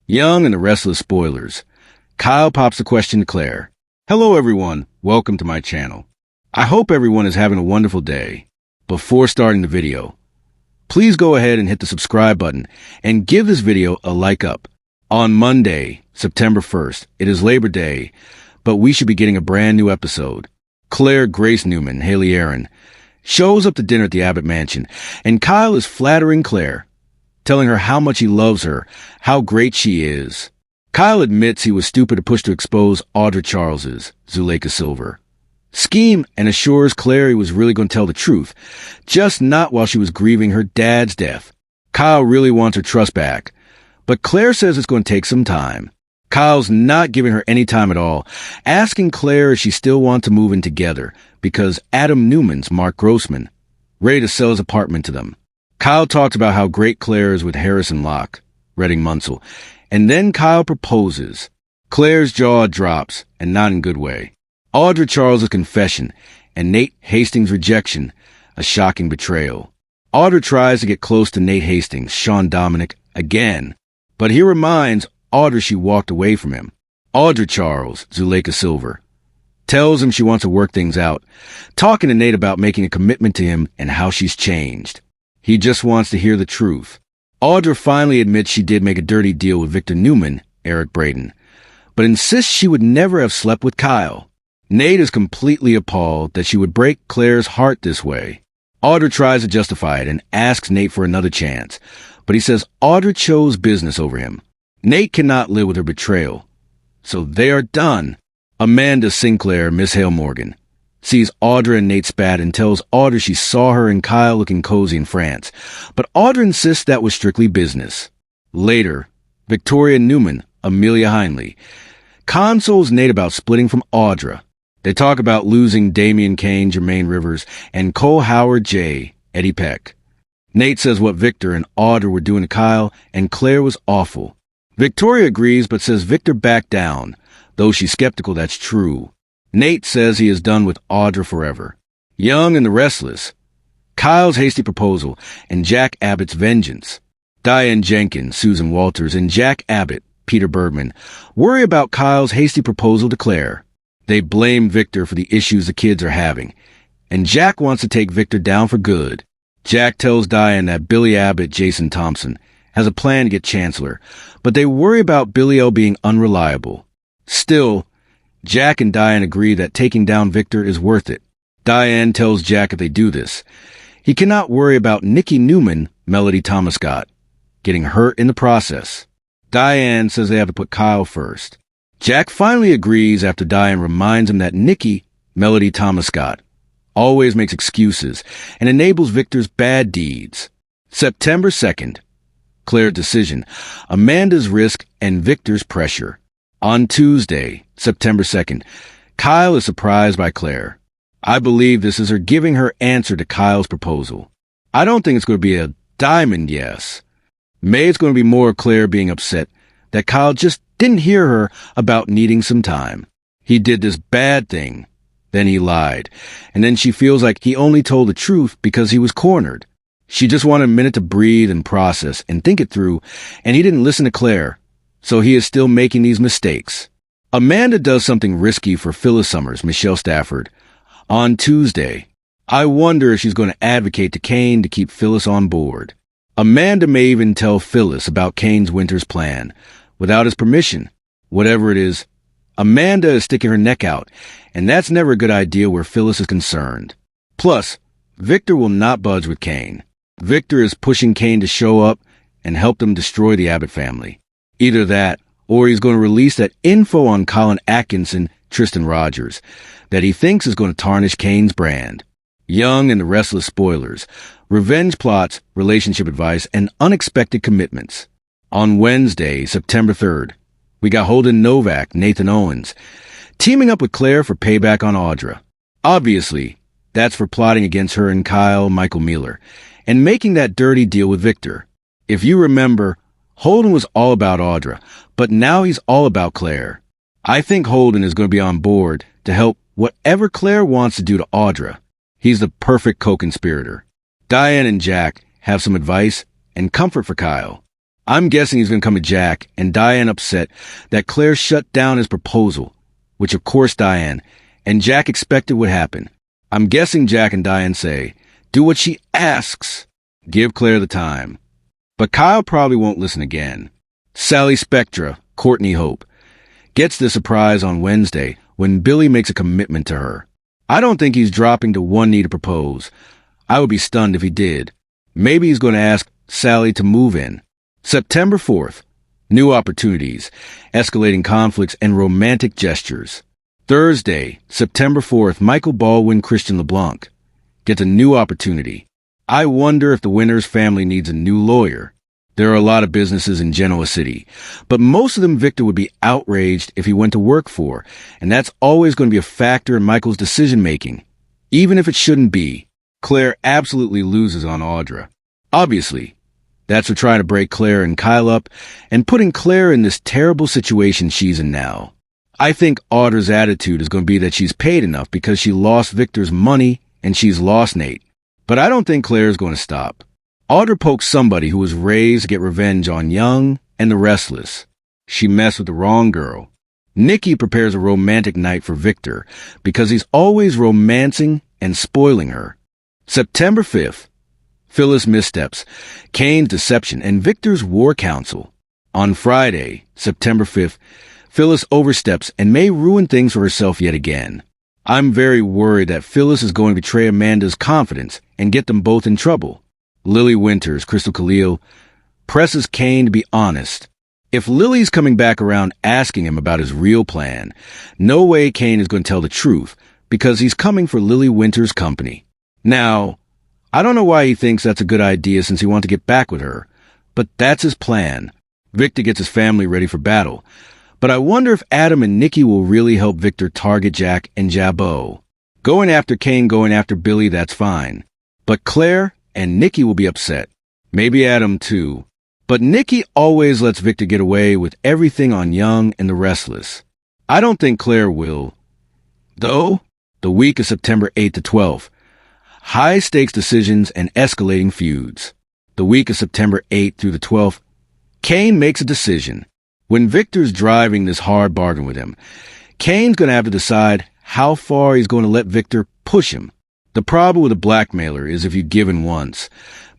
Young and the Restless spoilers. Kyle pops the question to Claire. Hello everyone, welcome to my channel. I hope everyone is having a wonderful day. Before starting the video, please go ahead and hit the subscribe button and give this video a like up. On Monday, September 1st, it is Labor Day, but we should be getting a brand new episode. Claire Grace Newman, Haley Aaron, shows up to dinner at the Abbott Mansion, and Kyle is flattering Claire, telling her how much he loves her, how great she is. Kyle admits he was stupid to push to expose Audra Charles's, Zuleika Silver, scheme and assures Claire he was really going to tell the truth, just not while she was grieving her dad's death. Kyle really wants her trust back, but Claire says it's going to take some time. Kyle's not giving her any time at all, asking Claire if she still wants to move in together because Adam Newman's Mark Grossman ready to sell his apartment to them. Kyle talks about how great Claire is with Harrison Locke, Redding Munsell, and then Kyle proposes. Claire's jaw drops, and not in a good way. Audra Charles's confession, and Nate Hastings' rejection, a shocking betrayal. Audra tries to get close to Nate Hastings, Sean Dominic, again, but he reminds Audra she walked away from him. Audra Charles, Zuleika Silver, tells him she wants to work things out, talking to Nate about making a commitment to him and how she's changed. He just wants to hear the truth. Audra finally admits she did make a dirty deal with Victor Newman, Eric Braden, but insists she would never have slept with Kyle. Nate is completely appalled that she would break Claire's heart this way. Audra tries to justify it and asks Nate for another chance, but he says Audra chose business over him. Nate cannot live with her betrayal, so they are done. Amanda Sinclair, Miss Hale Morgan, sees Audra and Nate spat and tells Audra she saw her and Kyle looking cozy in France, but Audra insists that was strictly business. Later, Victoria Newman, Amelia Hindley, consoles Nate about splitting from Audra. They talk about losing Damian Kane, Jermaine Rivers, and Cole Howard J., Eddie Peck. Nate says what Victor and Audra were doing to Kyle and Claire was awful. Victoria agrees but says Victor backed down, though she's skeptical that's true. Nate says he is done with Audra forever. Young and the Restless. Kyle's hasty proposal and Jack Abbott's vengeance. Diane Jenkins, Susan Walters, and Jack Abbott, Peter Bergman, worry about Kyle's hasty proposal to Claire. They blame Victor for the issues the kids are having, and Jack wants to take Victor down for good. Jack tells Diane that Billy Abbott, Jason Thompson, has a plan to get Chancellor, but they worry about Billy L being unreliable. Still, Jack and Diane agree that taking down Victor is worth it. Diane tells Jack if they do this, he cannot worry about Nikki Newman, Melody Thomas Scott, getting hurt in the process. Diane says they have to put Kyle first. Jack finally agrees after Diane reminds him that Nikki, Melody Thomas Scott, always makes excuses and enables Victor's bad deeds. September 2nd. Claire's decision, Amanda's risk, and Victor's pressure. On Tuesday, September 2nd, Kyle is surprised by Claire. I believe this is her giving her answer to Kyle's proposal. I don't think it's going to be a diamond yes. Maybe it's going to be more Claire being upset that Kyle just didn't hear her about needing some time. He did this bad thing, then he lied, and then she feels like he only told the truth because he was cornered. She just wanted a minute to breathe and process and think it through, and he didn't listen to Claire. So he is still making these mistakes. Amanda does something risky for Phyllis Summers, Michelle Stafford. On Tuesday, I wonder if she's going to advocate to Kane to keep Phyllis on board. Amanda may even tell Phyllis about Kane's winter's plan, without his permission. Whatever it is, Amanda is sticking her neck out, and that's never a good idea where Phyllis is concerned. Plus, Victor will not budge with Kane. Victor is pushing Kane to show up and help them destroy the Abbott family. Either that, or he's going to release that info on Colin Atkinson, Tristan Rogers, that he thinks is going to tarnish Kane's brand. Young and the Restless spoilers, revenge plots, relationship advice, and unexpected commitments. On Wednesday, September 3rd, we got Holden Novak, Nathan Owens, teaming up with Claire for payback on Audra. Obviously, that's for plotting against her and Kyle, Michael Mueller, and making that dirty deal with Victor. If you remember, Holden was all about Audra, but now he's all about Claire. I think Holden is going to be on board to help whatever Claire wants to do to Audra. He's the perfect co-conspirator. Diane and Jack have some advice and comfort for Kyle. I'm guessing he's going to come to Jack and Diane upset that Claire shut down his proposal, which of course Diane and Jack expected would happen. I'm guessing Jack and Diane say, do what she asks. Give Claire the time. But Kyle probably won't listen again. Sally Spectra, Courtney Hope, gets the surprise on Wednesday when Billy makes a commitment to her. I don't think he's dropping to one knee to propose. I would be stunned if he did. Maybe he's going to ask Sally to move in. September 4th, new opportunities, escalating conflicts, and romantic gestures. Thursday, September 4th, Michael Baldwin, Christian LeBlanc gets a new opportunity. I wonder if the Winters family needs a new lawyer. There are a lot of businesses in Genoa City, but most of them Victor would be outraged if he went to work for, and that's always going to be a factor in Michael's decision-making. Even if it shouldn't be, Claire absolutely loses on Audra. Obviously, that's for trying to break Claire and Kyle up and putting Claire in this terrible situation she's in now. I think Audra's attitude is going to be that she's paid enough because she lost Victor's money and she's lost Nate. But I don't think Claire's going to stop. Audra pokes somebody who was raised to get revenge on Young and the Restless. She messed with the wrong girl. Nikki prepares a romantic night for Victor because he's always romancing and spoiling her. September 5th, Phyllis missteps, Kane's deception, and Victor's war council. On Friday, September 5th, Phyllis oversteps and may ruin things for herself yet again. I'm very worried that Phyllis is going to betray Amanda's confidence and get them both in trouble. Lily Winters, Crystal Khalil, presses Kane to be honest. If Lily's coming back around asking him about his real plan, no way Kane is going to tell the truth because he's coming for Lily Winters' company. Now, I don't know why he thinks that's a good idea since he wants to get back with her, but that's his plan. Victor gets his family ready for battle. But I wonder if Adam and Nikki will really help Victor target Jack and Jabot. Going after Kane, going after Billy, that's fine. But Claire and Nikki will be upset. Maybe Adam too. But Nikki always lets Victor get away with everything on Young and the Restless. I don't think Claire will. Though, the week of September 8th to 12th, high-stakes decisions and escalating feuds. The week of September 8th through the 12th, Kane makes a decision. When Victor's driving this hard bargain with him, Kane's going to have to decide how far he's going to let Victor push him. The problem with a blackmailer is if you give in once,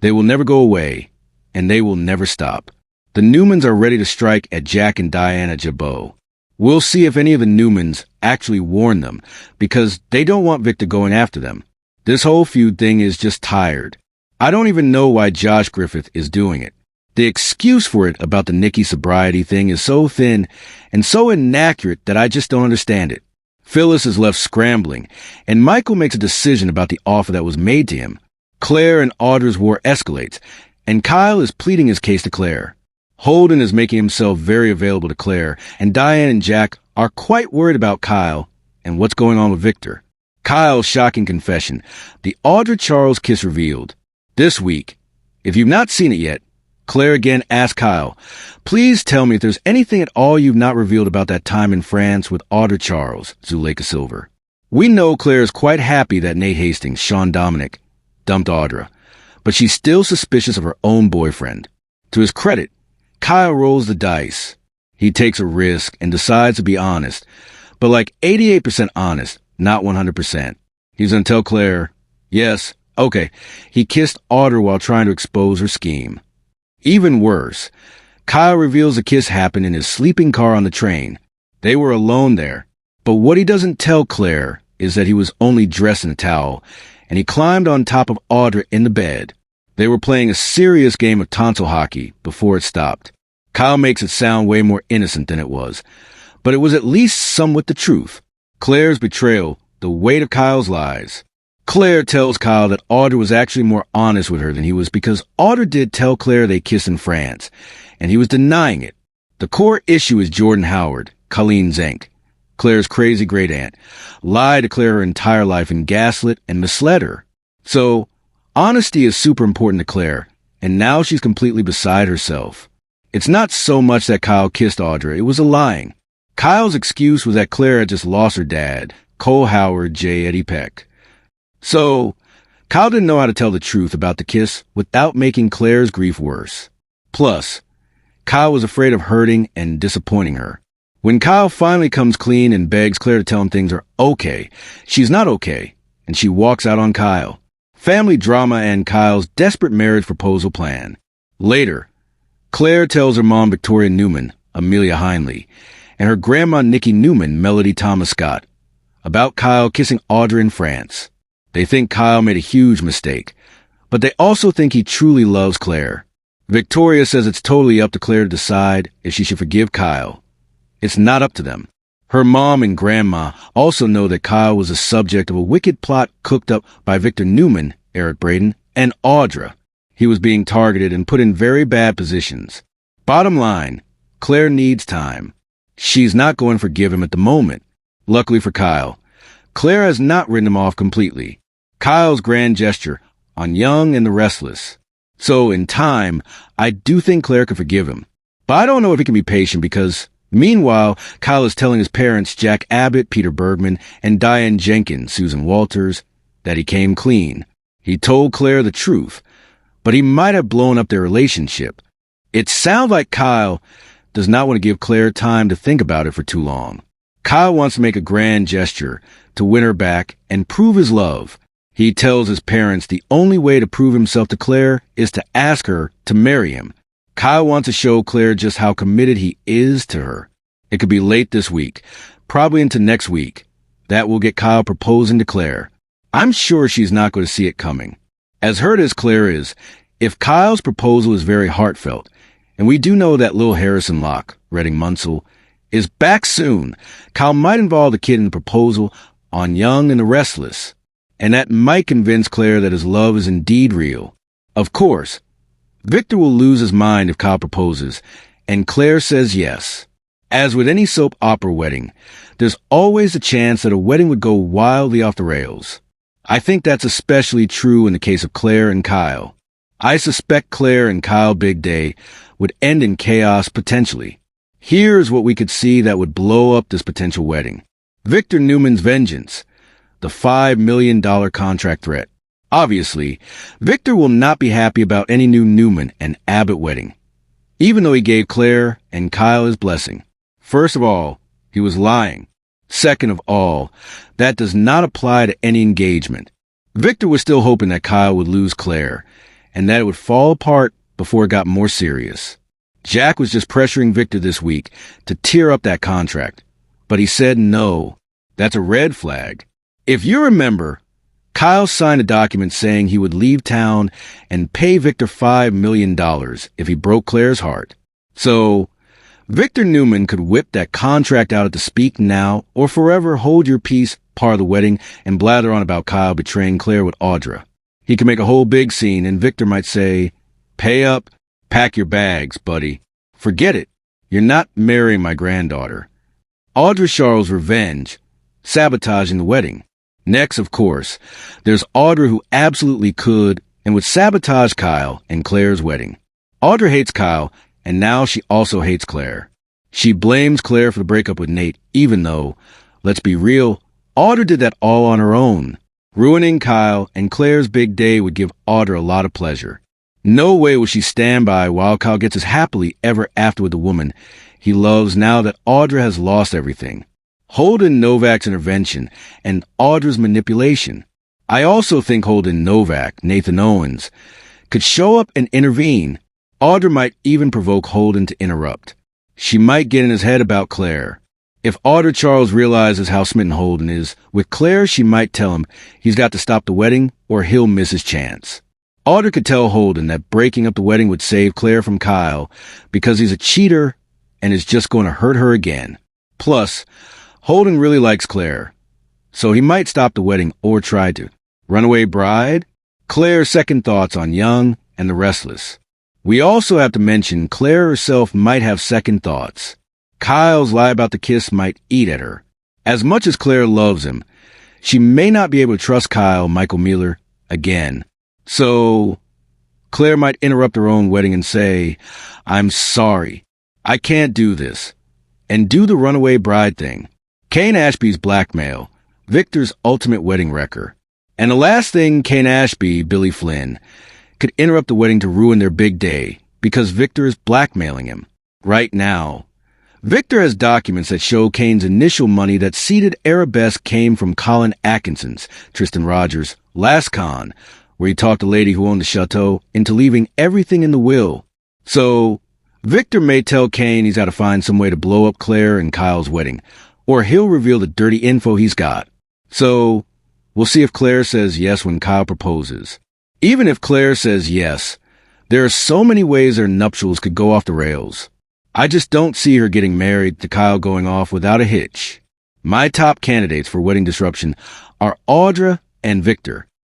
they will never go away, and they will never stop. The Newmans are ready to strike at Jack and Diana Jabot. We'll see if any of the Newmans actually warn them, because they don't want Victor going after them. This whole feud thing is just tired. I don't even know why Josh Griffith is doing it. The excuse for it about the Nikki sobriety thing is so thin and so inaccurate that I just don't understand it. Phyllis is left scrambling, and Michael makes a decision about the offer that was made to him. Claire and Audra's war escalates, and Kyle is pleading his case to Claire. Holden is making himself very available to Claire, and Diane and Jack are quite worried about Kyle and what's going on with Victor. Kyle's shocking confession, the Audra Charles kiss revealed. This week, if you've not seen it yet, Claire again asks Kyle, please tell me if there's anything at all you've not revealed about that time in France with Audra Charles, Zuleika Silver. We know Claire is quite happy that Nate Hastings, Sean Dominic, dumped Audra, but she's still suspicious of her own boyfriend. To his credit, Kyle rolls the dice. He takes a risk and decides to be honest, but like 88% honest, not 100%. He's going to tell Claire, yes, okay, he kissed Audra while trying to expose her scheme. Even worse, Kyle reveals the kiss happened in his sleeping car on the train. They were alone there. But what he doesn't tell Claire is that he was only dressed in a towel, and he climbed on top of Audra in the bed. They were playing a serious game of tonsil hockey before it stopped. Kyle makes it sound way more innocent than it was, but it was at least somewhat the truth. Claire's betrayal, the weight of Kyle's lies. Claire tells Kyle that Audra was actually more honest with her than he was because Audra did tell Claire they kissed in France, and he was denying it. The core issue is Jordan Howard, Colleen Zenk, Claire's crazy great-aunt, lied to Claire her entire life and gaslit and misled her. So, honesty is super important to Claire, and now she's completely beside herself. It's not so much that Kyle kissed Audra, it was a lying. Kyle's excuse was that Claire had just lost her dad, Cole Howard J. Eddie Peck. So, Kyle didn't know how to tell the truth about the kiss without making Claire's grief worse. Plus, Kyle was afraid of hurting and disappointing her. When Kyle finally comes clean and begs Claire to tell him things are okay, she's not okay, and she walks out on Kyle. Family drama and Kyle's desperate marriage proposal plan. Later, Claire tells her mom Victoria Newman, Amelia Hindley, and her grandma Nikki Newman, Melody Thomas Scott, about Kyle kissing Audra in France. They think Kyle made a huge mistake, but they also think he truly loves Claire. Victoria says it's totally up to Claire to decide if she should forgive Kyle. It's not up to them. Her mom and grandma also know that Kyle was the subject of a wicked plot cooked up by Victor Newman, Eric Braden, and Audra. He was being targeted and put in very bad positions. Bottom line, Claire needs time. She's not going to forgive him at the moment. Luckily for Kyle, Claire has not written him off completely. Kyle's grand gesture on Young and the Restless. So, in time, I do think Claire could forgive him. But I don't know if he can be patient because, meanwhile, Kyle is telling his parents, Jack Abbott, Peter Bergman, and Diane Jenkins, Susan Walters, that he came clean. He told Claire the truth, but he might have blown up their relationship. It sounds like Kyle does not want to give Claire time to think about it for too long. Kyle wants to make a grand gesture to win her back and prove his love. He tells his parents the only way to prove himself to Claire is to ask her to marry him. Kyle wants to show Claire just how committed he is to her. It could be late this week, probably into next week. That will get Kyle proposing to Claire. I'm sure she's not going to see it coming. As hurt as Claire is, if Kyle's proposal is very heartfelt, and we do know that Lil Harrison Locke, Redding Munsell, is back soon, Kyle might involve the kid in the proposal on Young and the Restless, and that might convince Claire that his love is indeed real. Of course, Victor will lose his mind if Kyle proposes, and Claire says yes. As with any soap opera wedding, there's always a chance that a wedding would go wildly off the rails. I think that's especially true in the case of Claire and Kyle. I suspect Claire and Kyle Big Day would end in chaos potentially. Here's what we could see that would blow up this potential wedding. Victor Newman's vengeance. The $5 million contract threat. Obviously, Victor will not be happy about any new Newman and Abbott wedding, even though he gave Claire and Kyle his blessing. First of all, he was lying. Second of all, that does not apply to any engagement. Victor was still hoping that Kyle would lose Claire, and that it would fall apart before it got more serious. Jack was just pressuring Victor this week to tear up that contract, but he said no. That's a red flag. If you remember, Kyle signed a document saying he would leave town and pay Victor $5 million if he broke Claire's heart. So, Victor Newman could whip that contract out at the speak now or forever hold your peace part of the wedding and blather on about Kyle betraying Claire with Audra. He could make a whole big scene and Victor might say, "Pay up, pack your bags, buddy. Forget it. You're not marrying my granddaughter." Audra Charles' revenge, sabotaging the wedding. Next, of course, there's Audra who absolutely could and would sabotage Kyle and Claire's wedding. Audra hates Kyle, and now she also hates Claire. She blames Claire for the breakup with Nate, even though, let's be real, Audra did that all on her own. Ruining Kyle and Claire's big day would give Audra a lot of pleasure. No way will she stand by while Kyle gets his happily ever after with the woman he loves now that Audra has lost everything. Holden Novak's intervention and Audra's manipulation. I also think Holden Novak, Nathan Owens, could show up and intervene. Audra might even provoke Holden to interrupt. She might get in his head about Claire. If Audra Charles realizes how smitten Holden is with Claire, she might tell him he's got to stop the wedding or he'll miss his chance. Audra could tell Holden that breaking up the wedding would save Claire from Kyle because he's a cheater and is just going to hurt her again. Plus, Holden really likes Claire, so he might stop the wedding or try to. Runaway bride? Claire's second thoughts on Young and the Restless. We also have to mention Claire herself might have second thoughts. Kyle's lie about the kiss might eat at her. As much as Claire loves him, she may not be able to trust Kyle, Michael Mueller, again. So, Claire might interrupt her own wedding and say, "I'm sorry, I can't do this," and do the runaway bride thing. Kane Ashby's blackmail, Victor's ultimate wedding wrecker. And the last thing, Kane Ashby, Billy Flynn, could interrupt the wedding to ruin their big day because Victor is blackmailing him. right now. Victor has documents that show Kane's initial money that seeded Arabesque came from Colin Atkinson's, Tristan Rogers' last con, where he talked the lady who owned the chateau into leaving everything in the will. So, Victor may tell Kane he's got to find some way to blow up Claire and Kyle's wedding, or he'll reveal the dirty info he's got. So, we'll see if Claire says yes when Kyle proposes. Even if Claire says yes, there are so many ways their nuptials could go off the rails. I just don't see her getting married to Kyle going off without a hitch. My top candidates for wedding disruption are Audra and Victor.